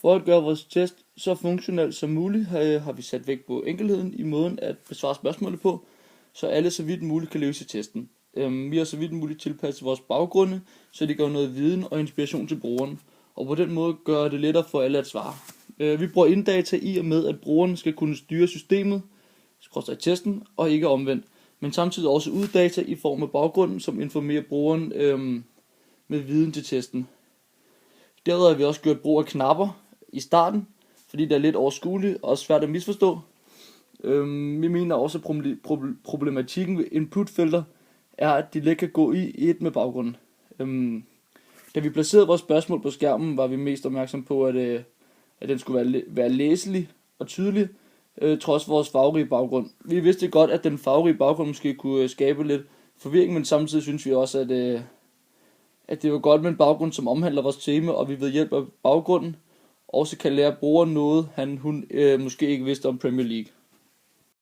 For at gøre vores test så funktionel som muligt, har vi sat vægt på enkelheden i måden at besvare spørgsmålet på, så alle så vidt muligt kan løse testen. Vi har så vidt muligt tilpasset vores baggrunde, så det gør noget viden og inspiration til brugeren, og på den måde gør det lettere for alle at svare. Vi bruger inddata i og med, at brugeren skal kunne styre systemet, testen, og ikke omvendt, men samtidig også uddata i form af baggrunden, som informerer brugeren med viden til testen. Derudover har vi også gjort brug af knapper i starten, fordi det er lidt overskueligt og svært at misforstå. Vi mener også, at problematikken ved inputfelter er, at de let kan gå i et med baggrunden. Da vi placerede vores spørgsmål på skærmen, var vi mest opmærksom på, at den skulle være læselig og tydelig, trods vores farverige baggrund. Vi vidste godt, at den farverige baggrund måske kunne skabe lidt forvirring, men samtidig synes vi også, at det var godt med en baggrund, som omhandler vores tema, og vi ved hjælp af baggrunden også kan lære brugeren noget, hun måske ikke vidste om Premier League.